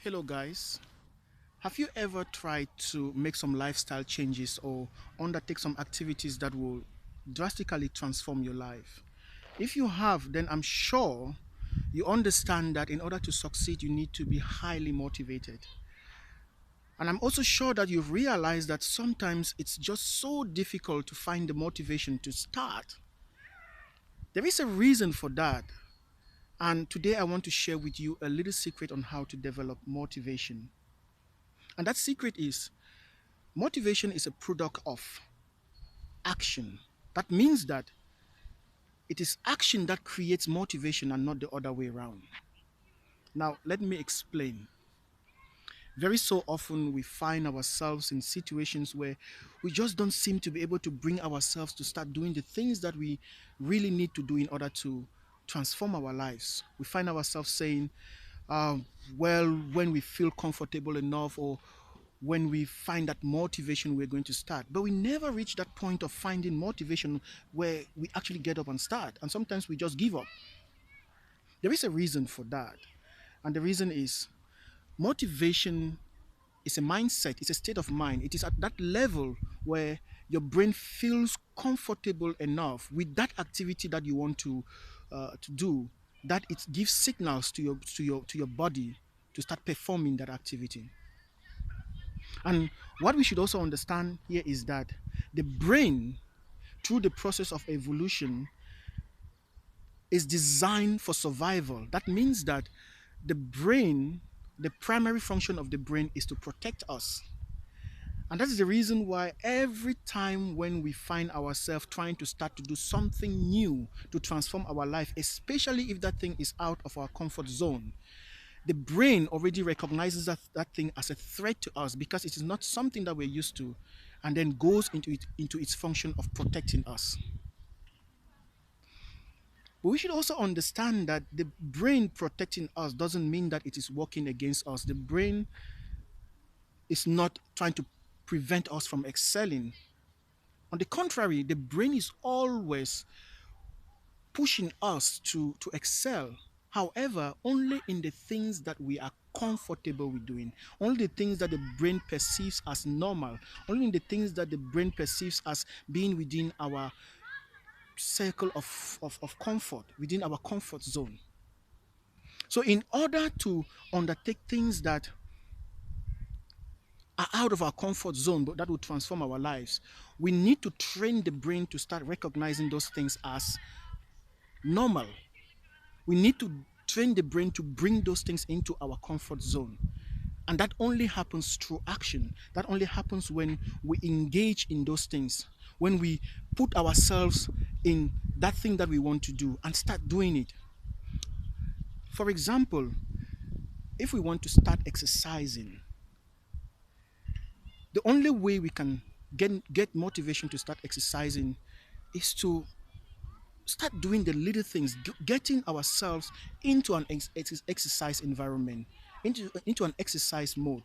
Hello, guys. Have you ever tried to make some lifestyle changes or undertake some activities that will drastically transform your life? If you have, then I'm sure you understand that in order to succeed, you need to be highly motivated. And I'm also sure that you've realized that sometimes it's just so difficult to find the motivation to start. There is a reason for that. And today I want to share with you a little secret on how to develop motivation. And that secret is motivation is a product of action. That means that it is action that creates motivation and not the other way around. Now, let me explain. Very so often, we find ourselves in situations where we just don't seem to be able to bring ourselves to start doing the things that we really need to do in order to transform our lives. We find ourselves saying, um, well, when we feel comfortable enough or when we find that motivation, we're going to start. But we never reach that point of finding motivation where we actually get up and start. And sometimes we just give up. There is a reason for that. And the reason is motivation is a mindset, it's a state of mind. It is at that level where your brain feels comfortable enough with that activity that you want to do, that it gives signals to your body to start performing that activity. And what we should also understand here is that the brain, through the process of evolution, is designed for survival. That means that the brain, the primary function of the brain is to protect us. And that is the reason why every time when we find ourselves trying to start to do something new to transform our life, especially if that thing is out of our comfort zone, the brain already recognizes that thing as a threat to us because it is not something that we're used to, and then goes into its function of protecting us. But we should also understand that the brain protecting us doesn't mean that it is working against us. The brain is not trying to prevent us from excelling. On the contrary, the brain is always pushing us to excel. However, only in the things that we are comfortable with doing, only the things that the brain perceives as normal, only in the things that the brain perceives as being within our circle of comfort, within our comfort zone. So, in order to undertake things that are out of our comfort zone but that will transform our lives, we need to train the brain to start recognizing those things as normal. We need to train the brain to bring those things into our comfort zone. And that only happens through action. That only happens when we engage in those things, when we put ourselves in that thing that we want to do and start doing it. For example, if we want to start exercising, the only way we can get motivation to start exercising is to start doing the little things, getting ourselves into an exercise environment, into an exercise mode.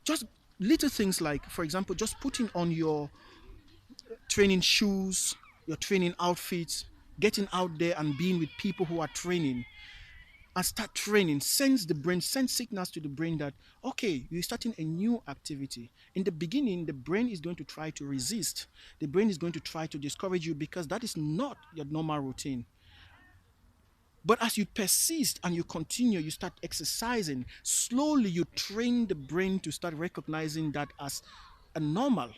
Just little things like, for example, just putting on your training shoes, your training outfits, getting out there and being with people who are training, and start training sends the brain, sends signals to the brain that okay, you're starting a new activity. In the beginning, the brain is going to try to resist, the brain is going to try to discourage you because that is not your normal routine. But as you persist and you continue, you start exercising, slowly you train the brain to start recognizing that as a normal.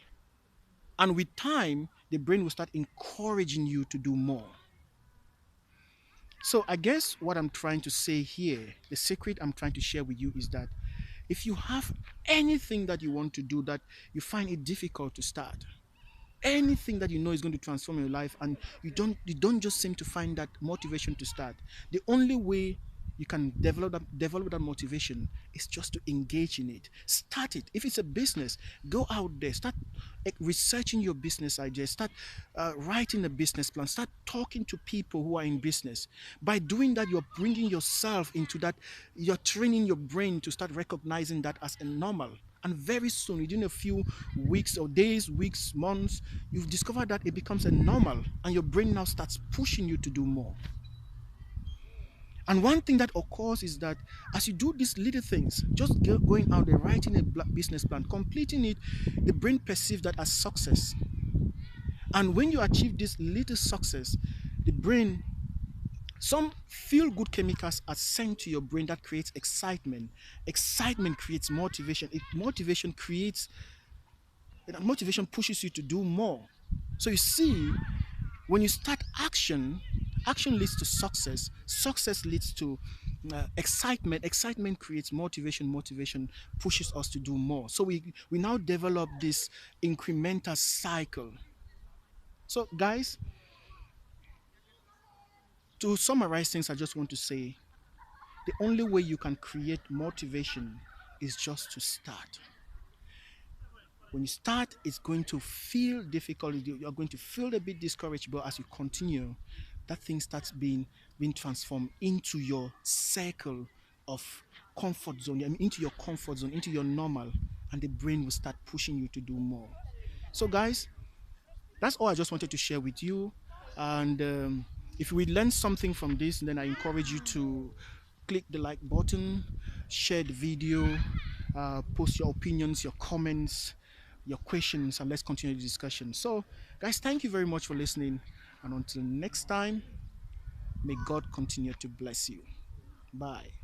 And with time, the brain will start encouraging you to do more. So I guess what I'm trying to say here, the secret I'm trying to share with you is that if you have anything that you want to do that you find it difficult to start, anything that you know is going to transform your life and you don't just seem to find that motivation to start, the only way you can develop that motivation is just to engage in it. Start it. If it's a business, go out there, start researching your business ideas, start writing a business plan, start talking to people who are in business. By doing that, you're bringing yourself into that, you're training your brain to start recognizing that as a normal. And very soon, within a few weeks or days, weeks, months, you've discovered that it becomes a normal, and your brain now starts pushing you to do more. And one thing that occurs is that as you do these little things, just going out there, writing a business plan, completing it, the brain perceives that as success. And when you achieve this little success, the brain, some feel good chemicals are sent to your brain that creates excitement. Excitement creates motivation. Motivation pushes you to do more. So you see, when you start action, action leads to success. Success leads to excitement. Excitement creates motivation. Motivation pushes us to do more. So we now develop this incremental cycle. So guys, to summarize things, I just want to say the only way you can create motivation is just to start. When you start, it's going to feel difficult. You're going to feel a bit discouraged, but as you continue, that thing starts being transformed into your circle of comfort zone, I mean, into your comfort zone, into your normal, and the brain will start pushing you to do more. So, guys, that's all I just wanted to share with you. And if we learn something from this, then I encourage you to click the like button, share the video, post your opinions, your comments, your questions, and let's continue the discussion. So, guys, thank you very much for listening. And until next time, may God continue to bless you. Bye.